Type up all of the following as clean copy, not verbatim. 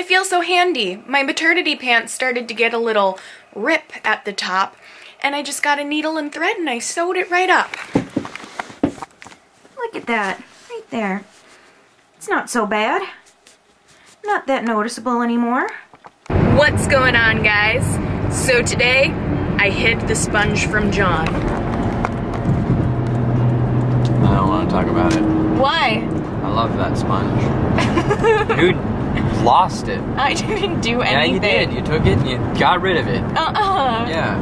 I feel so handy. My maternity pants started to get a little rip at the top, and I just got a needle and thread and I sewed it right up. Look at that, right there. It's not so bad. Not that noticeable anymore. What's going on, guys? So today, I hid the sponge from John. I don't want to talk about it. Why? I love that sponge. You lost it. I didn't do anything. Yeah, you did. You took it and you got rid of it. Yeah.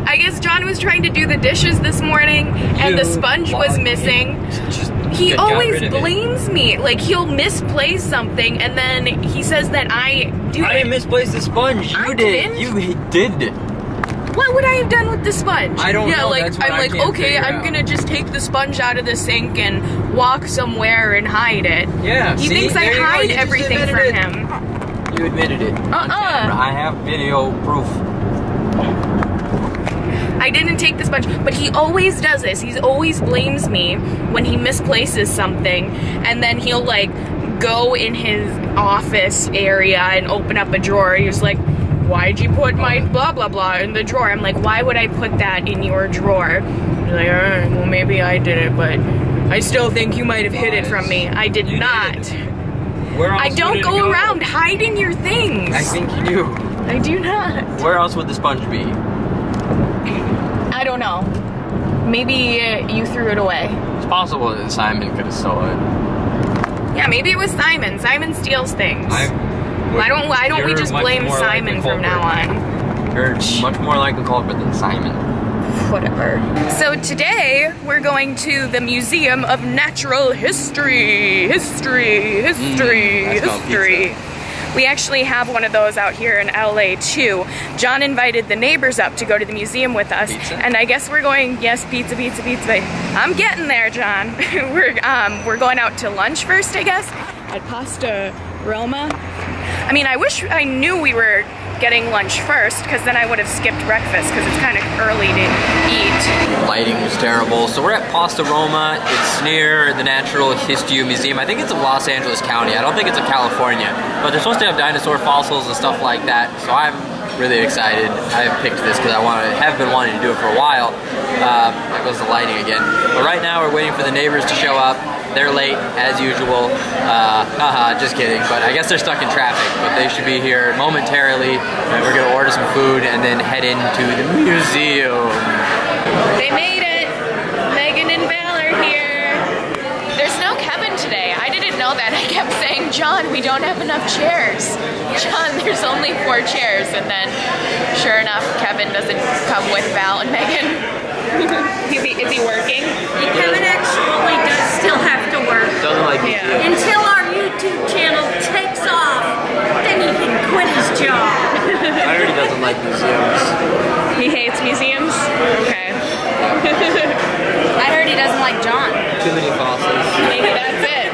I guess John was trying to do the dishes this morning and the sponge was missing. He always blames me. Like, he'll misplace something and then he says that I do it. I didn't misplace the sponge. You did. You did. What would I have done with the sponge? I don't know. Like, That's what I'm like, okay, I'm gonna just take the sponge out of the sink and walk somewhere and hide it. Yeah. He thinks I hide everything from him. You admitted it. I have video proof. I didn't take the sponge, but he always does this. He always blames me when he misplaces something, and then he'll like go in his office area and open up a drawer. He's like, why'd you put my blah blah blah in the drawer? I'm like, why would I put that in your drawer? He's like, well, maybe I did it, but I still think you might have hid it from me. I did not. I don't go around hiding your things. I think you do. I do not. Where else would the sponge be? I don't know. Maybe you threw it away. It's possible that Simon could have stolen it. Yeah, maybe it was Simon. Simon steals things. Why don't we just blame Simon from now on? You're much more like a culprit than Simon. Whatever. So today, we're going to the Museum of Natural History. History. We actually have one of those out here in LA too. John invited the neighbors up to go to the museum with us. Pizza? And I guess we're going, yes, pizza. I'm getting there, John. We're going out to lunch first, I guess, at Pasta Roma. I mean, I wish I knew we were getting lunch first, because then I would have skipped breakfast, because it's kind of early to eat. Lighting was terrible. So we're at Pasta Roma. It's near the Natural History Museum. I think it's of Los Angeles County. I don't think it's of California. But they're supposed to have dinosaur fossils and stuff like that. So I'm really excited. I picked this because have been wanting to do it for a while. There goes the lighting again. But right now we're waiting for the neighbors to show up. They're late, as usual. Just kidding. But I guess they're stuck in traffic. But they should be here momentarily. And we're gonna order some food and then head into the museum. They made it. Megan and Val are here. There's no Kevin today. I didn't know that. I kept saying, John, we don't have enough chairs. John, there's only 4 chairs. And then, sure enough, Kevin doesn't come with Val and Megan. Is he working? Kevin actually does still have to work. Doesn't like it. Yeah. Until our YouTube channel takes off, then he can quit his job. I heard he doesn't like museums. He hates museums? Okay. I heard he doesn't like John. Too many fossils. Maybe that's it.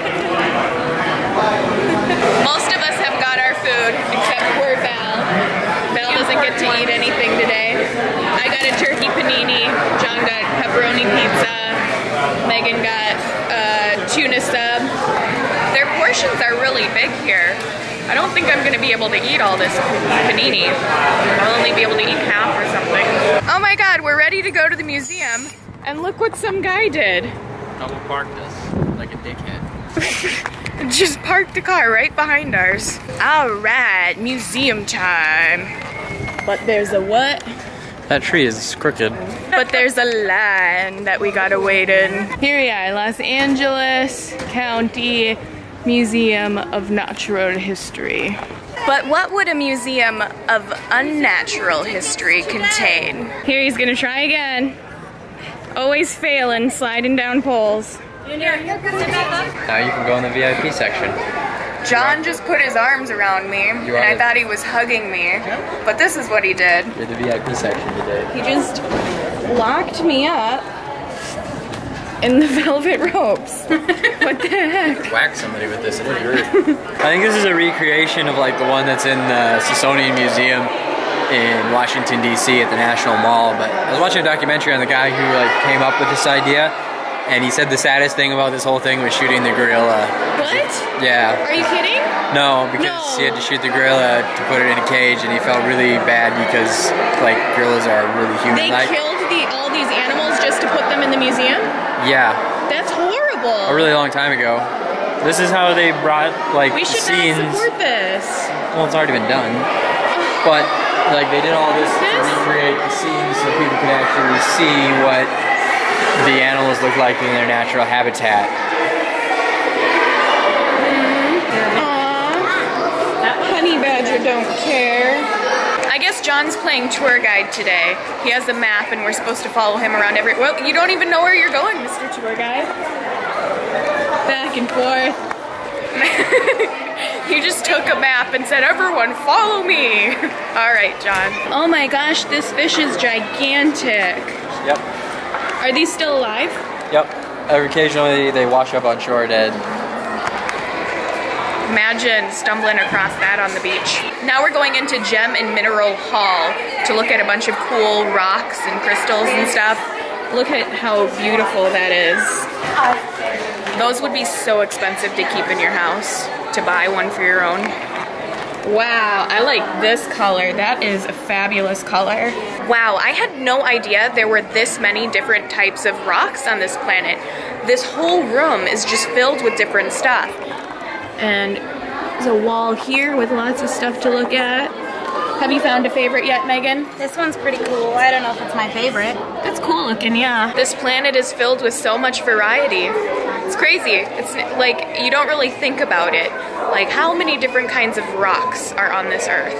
Most of us have got our food, except poor Val. Val doesn't get to eat anything today. I got a turkey panini, John got pepperoni pizza, Megan got tuna sub. Their portions are really big here. I don't think I'm gonna be able to eat all this panini. I'll only be able to eat half or something. Oh my god, we're ready to go to the museum, and look what some guy did. Double parked us like a dickhead. Just parked the car right behind ours. All right, museum time. But there's a what? That tree is crooked. But there's a line that we gotta wait in. Here we are, Los Angeles County Museum of Natural History. But what would a museum of unnatural history contain? Here, he's gonna try again. Always failing, sliding down poles. Now you can go in the VIP section. John just put his arms around me, and I thought he was hugging me, but this is what he did. You're the VIP section today. He just locked me up in the velvet ropes. What the heck? Whack somebody with this, it'll hurt. I think this is a recreation of like the one that's in the Smithsonian Museum in Washington, D.C. at the National Mall. But I was watching a documentary on the guy who like came up with this idea, and he said the saddest thing about this whole thing was shooting the gorilla. What? Yeah. Are you kidding? No, because he had to shoot the gorilla to put it in a cage, and he felt really bad because, like, gorillas are really human-like. They killed all these animals just to put them in the museum? Yeah. That's horrible. A really long time ago. This is how they brought, like, we should scenes. not support this. Well, it's already been done. But, like, they did all this to recreate the scenes so people could actually see what the animals look like in their natural habitat. Honey badger don't care. I guess John's playing tour guide today. He has a map and we're supposed to follow him around well, you don't even know where you're going, Mr. Tour Guide. Back and forth. He just took a map and said, everyone follow me. All right, John. Oh my gosh, this fish is gigantic. Yep. Are these still alive? Yep. Occasionally they wash up on shore dead. Imagine stumbling across that on the beach. Now we're going into Gem and Mineral Hall to look at a bunch of cool rocks and crystals and stuff. Look at how beautiful that is. Those would be so expensive to keep in your house, to buy one for your own. Wow, I like this color. That is a fabulous color. Wow, I had no idea there were this many different types of rocks on this planet. This whole room is just filled with different stuff. And there's a wall here with lots of stuff to look at. Have you found a favorite yet, Megan? This one's pretty cool. I don't know if it's my favorite. That's cool looking, yeah. This planet is filled with so much variety. It's crazy. It's like, you don't really think about it. Like, how many different kinds of rocks are on this earth?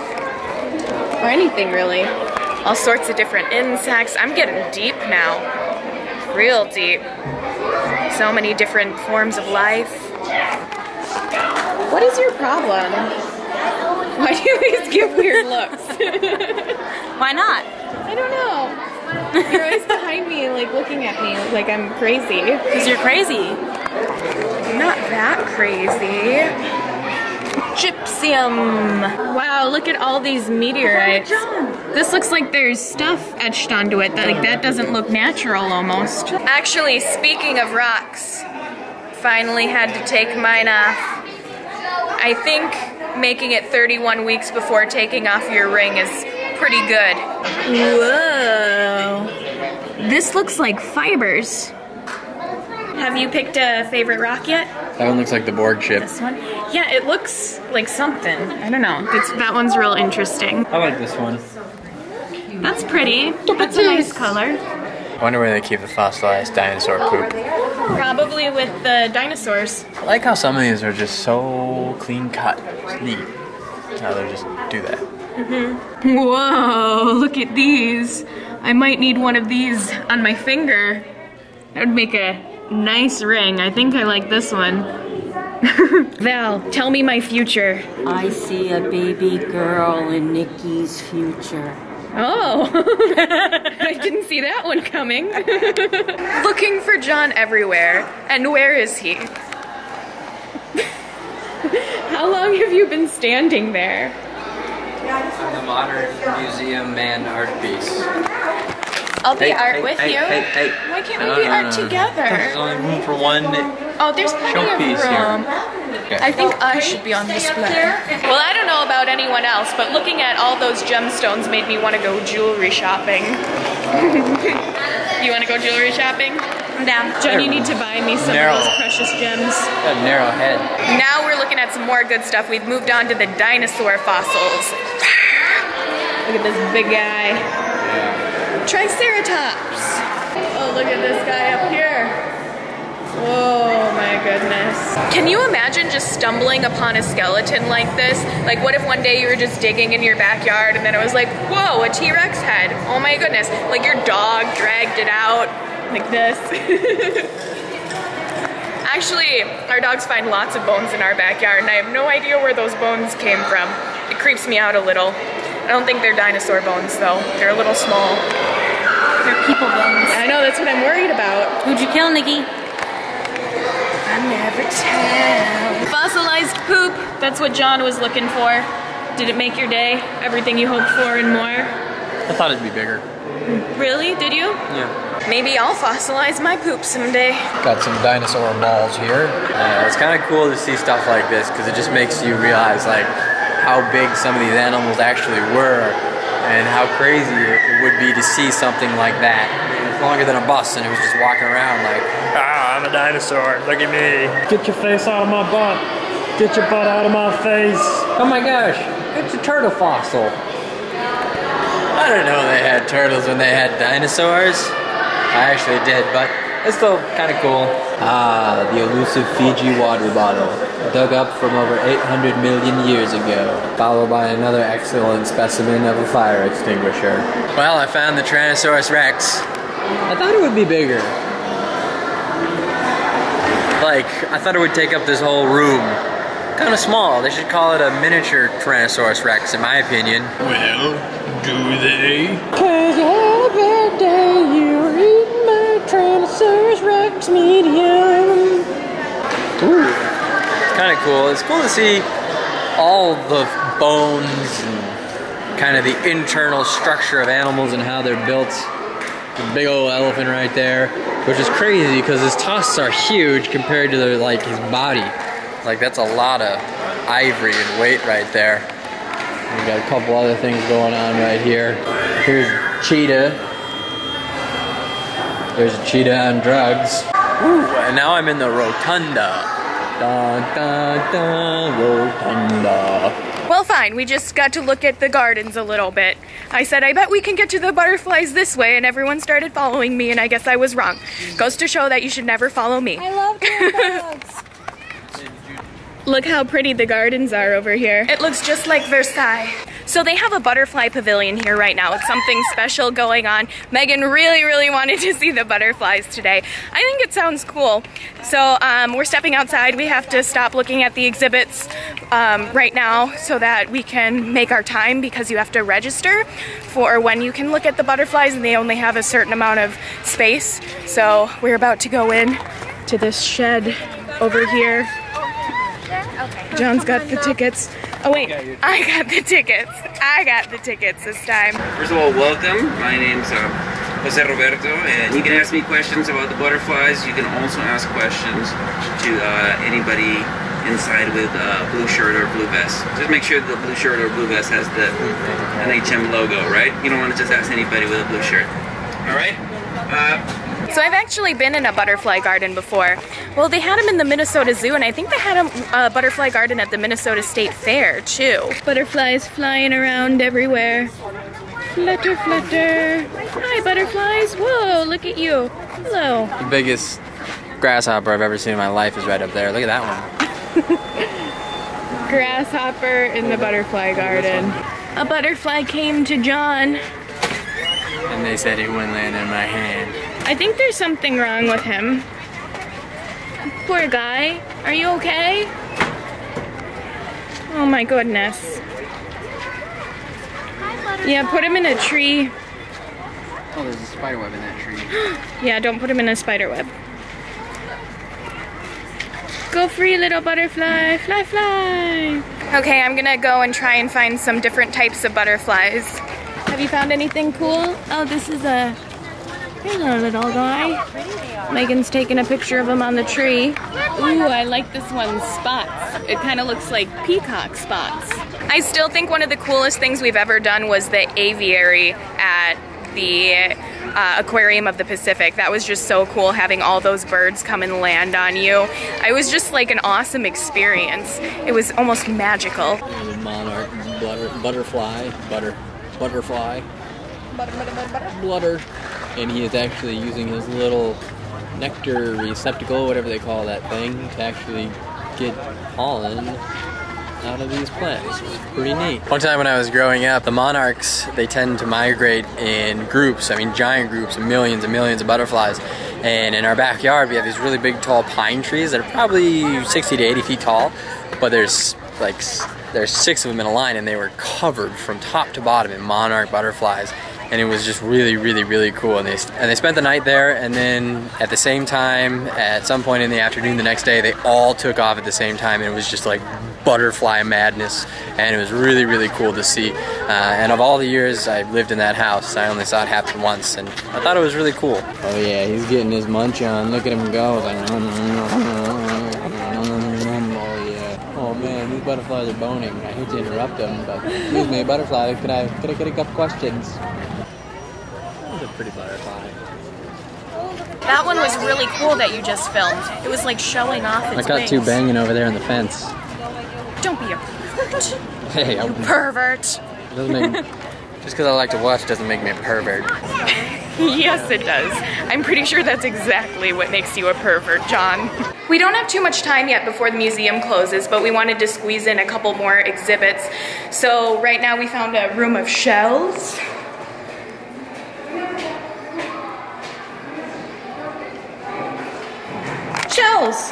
Or anything, really. All sorts of different insects. I'm getting deep now. Real deep. So many different forms of life. What is your problem? Why do you always give weird looks? Why not? I don't know. You're always behind me, like looking at me like I'm crazy. Because you're crazy. I'm not that crazy. Gypsum. Wow, look at all these meteorites. This looks like there's stuff etched onto it. That doesn't look natural almost. Actually, speaking of rocks, finally had to take mine off. I think making it 31 weeks before taking off your ring is pretty good. Whoa. This looks like fibers. Have you picked a favorite rock yet? That one looks like the Borg ship. This one? Yeah, it looks like something. I don't know. That one's real interesting. I like this one. That's pretty. That's a nice color. I wonder where they keep the fossilized dinosaur poop. Probably with the dinosaurs. I like how some of these are just so clean cut. It's neat. How they just do that. Mm-hmm. Whoa, look at these. I might need one of these on my finger. That would make a nice ring. I think I like this one. Val, tell me my future. I see a baby girl in Nikki's future. Oh, I didn't see that one coming. Looking for John everywhere. And where is he? How long have you been standing there? I'm the modern museum man art piece. I'll be art with you. Hey. Why can't we be art together? There's only room for one. Oh, there's plenty of showpiece room. Okay. I think I should be on display. Well, I don't know about anyone else, but looking at all those gemstones made me want to go jewelry shopping. You want to go jewelry shopping? I'm down. John, you need to buy me some of those precious gems. Got a narrow head. Now we're looking at some more good stuff. We've moved on to the dinosaur fossils. Look at this big guy. Triceratops. Oh, look at this guy up here. Oh my goodness. Can you imagine just stumbling upon a skeleton like this? Like, what if one day you were just digging in your backyard and then it was like, whoa, a T-Rex head. Oh my goodness. Like your dog dragged it out like this. Actually, our dogs find lots of bones in our backyard and I have no idea where those bones came from. It creeps me out a little. I don't think they're dinosaur bones though. They're a little small. They're people bones. I know, that's what I'm worried about. Who'd you kill, Nikki? I never tell. Fossilized poop. That's what John was looking for. Did it make your day? Everything you hoped for and more? I thought it'd be bigger. Really? Did you? Yeah. Maybe I'll fossilize my poop someday. Got some dinosaur balls here. It's kind of cool to see stuff like this because it just makes you realize like how big some of these animals actually were and how crazy it would be to see something like that. It's longer than a bus and it was just walking around like, ah, I'm a dinosaur, look at me. Get your face out of my butt. Get your butt out of my face. oh my gosh, it's a turtle fossil. I didn't know they had turtles when they had dinosaurs. I actually did, but it's still kind of cool. Ah, the elusive Fiji water bottle, dug up from over 800 million years ago, followed by another excellent specimen of a fire extinguisher. Well, I found the Tyrannosaurus Rex. I thought it would be bigger. Like, I thought it would take up this whole room. Kind of small. They should call it a miniature Tyrannosaurus Rex, in my opinion. Well, do they? 'Cause you had a bad day, you were eating my Tyrannosaurus Rex medium. Ooh, it's kind of cool. It's cool to see all the bones and kind of the internal structure of animals and how they're built. The big old elephant right there, which is crazy because his tusks are huge compared to the, like his body. Like that's a lot of ivory and weight right there. We got a couple other things going on right here. Here's cheetah. There's a cheetah on drugs. Ooh, and now I'm in the rotunda. Dun, dun, dun, rotunda. Well, fine, we just got to look at the gardens a little bit. I said, I bet we can get to the butterflies this way, and everyone started following me, and I guess I was wrong. Goes to show that you should never follow me. I love dogs. Look how pretty the gardens are over here. It looks just like Versailles. So they have a butterfly pavilion here right now. It's something special going on. Megan really wanted to see the butterflies today. I think it sounds cool. So we're stepping outside. We have to stop looking at the exhibits right now so that we can make our time because you have to register for when you can look at the butterflies and they only have a certain amount of space. So we're about to go in to this shed over here. John's got the tickets. Oh wait, I got the tickets. I got the tickets this time. First of all, welcome. My name's Jose Roberto, and you can ask me questions about the butterflies. You can also ask questions to anybody inside with blue shirt or blue vest. Just make sure the blue shirt or blue vest has the NHM logo, right? You don't want to just ask anybody with a blue shirt. All right? So I've actually been in a butterfly garden before. Well, they had them in the Minnesota Zoo, and I think they had a butterfly garden at the Minnesota State Fair, too. Butterflies flying around everywhere. Flutter, flutter. Hi, butterflies. Whoa, look at you. Hello. The biggest grasshopper I've ever seen in my life is right up there. Look at that one. Grasshopper in the butterfly garden. A butterfly came to John. And they said it wouldn't land in my hand. I think there's something wrong with him. Poor guy. Are you okay? Oh my goodness. Yeah, put him in a tree. Oh, there's a spider web in that tree. Yeah, don't put him in a spider web. Go free, little butterfly. Fly, fly. Okay, I'm gonna go and try and find some different types of butterflies. Have you found anything cool? Oh, this is a... Hello, little guy. Megan's taking a picture of him on the tree. Ooh, I like this one's spots. It kind of looks like peacock spots. I still think one of the coolest things we've ever done was the aviary at the Aquarium of the Pacific. That was just so cool, having all those birds come and land on you. It was just like an awesome experience. It was almost magical. The monarch butterfly. And he is actually using his little nectar receptacle, whatever they call that thing, to actually get pollen out of these plants. It's pretty neat. One time when I was growing up, the monarchs, they tend to migrate in groups, I mean giant groups, millions and millions of butterflies. And in our backyard we have these really big tall pine trees that are probably 60 to 80 feet tall, but there's 6 of them in a line and they were covered from top to bottom in monarch butterflies. and it was just really cool. And they spent the night there, and then at the same time, at some point in the afternoon the next day, they all took off at the same time, and it was just like butterfly madness, and it was really cool to see. And of all the years I lived in that house, I only saw it happen once, and I thought it was really cool. Oh yeah, he's getting his munch on. Look at him go. Like, oh yeah. Oh man, these butterflies are boning. I hate to interrupt them, but excuse me, butterfly, could I get a couple questions? That's a pretty butterfly. That one was really cool that you just filmed. It was like showing off its I got wings. two banging over there in the fence. Don't be a pervert. Hey, You pervert. Doesn't make, just because I like to watch doesn't make me a pervert. Yes, it does. I'm pretty sure that's exactly what makes you a pervert, John. We don't have too much time yet before the museum closes, but we wanted to squeeze in a couple more exhibits. So right now we found a room of shells. Shells!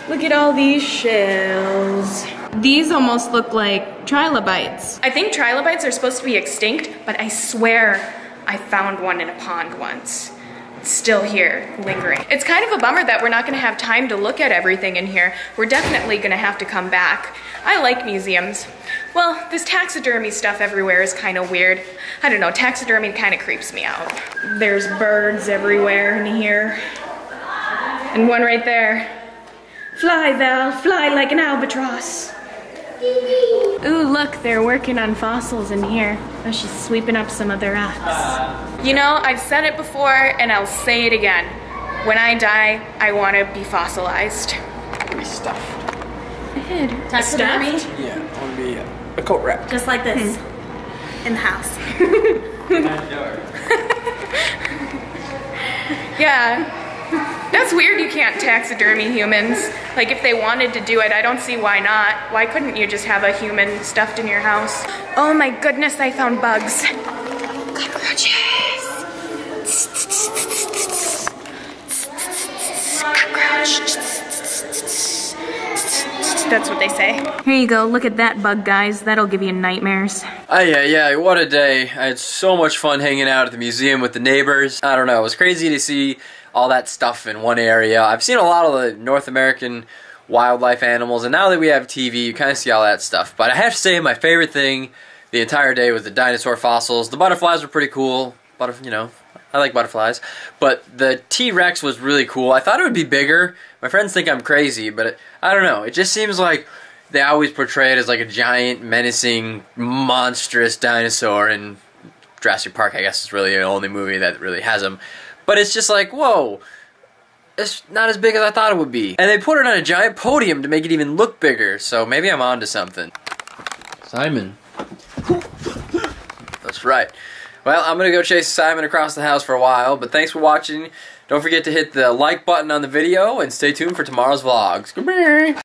Look at all these shells. These almost look like trilobites. I think trilobites are supposed to be extinct, but I swear I found one in a pond once. It's still here, lingering. It's kind of a bummer that we're not gonna have time to look at everything in here. We're definitely gonna have to come back. I like museums. Well, this taxidermy stuff everywhere is kind of weird. I don't know, taxidermy kind of creeps me out. There's birds everywhere in here. And one right there. Fly, Val, fly like an albatross. Ooh, look, they're working on fossils in here. Oh, she's sweeping up some of the rocks. You know, I've said it before and I'll say it again. When I die, I want to be fossilized. Be stuffed. Good. Taxidermy? Yeah, I want to be a coat wrap. Just like this. In the house. Yeah. That's weird you can't taxidermy humans. Like if they wanted to do it, I don't see why not. Why couldn't you just have a human stuffed in your house? Oh my goodness, I found bugs. Cockroaches. Cockroach. That's what they say. Here you go, look at that bug, guys. That'll give you nightmares. Oh yeah, what a day. I had so much fun hanging out at the museum with the neighbors. I don't know, it was crazy to see all that stuff in one area. I've seen a lot of the North American wildlife animals, and now that we have TV, you kind of see all that stuff. But I have to say, my favorite thing the entire day was the dinosaur fossils. The butterflies were pretty cool. You know, I like butterflies. But the T-Rex was really cool. I thought it would be bigger. My friends think I'm crazy, but I don't know. It just seems like they always portray it as like a giant, menacing, monstrous dinosaur. And Jurassic Park, I guess, is really the only movie that really has them. But it's just like, whoa, it's not as big as I thought it would be. And they put it on a giant podium to make it even look bigger, so maybe I'm onto something. Simon. That's right. Well, I'm gonna go chase Simon across the house for a while, but thanks for watching. Don't forget to hit the like button on the video, and stay tuned for tomorrow's vlogs. Goodbye.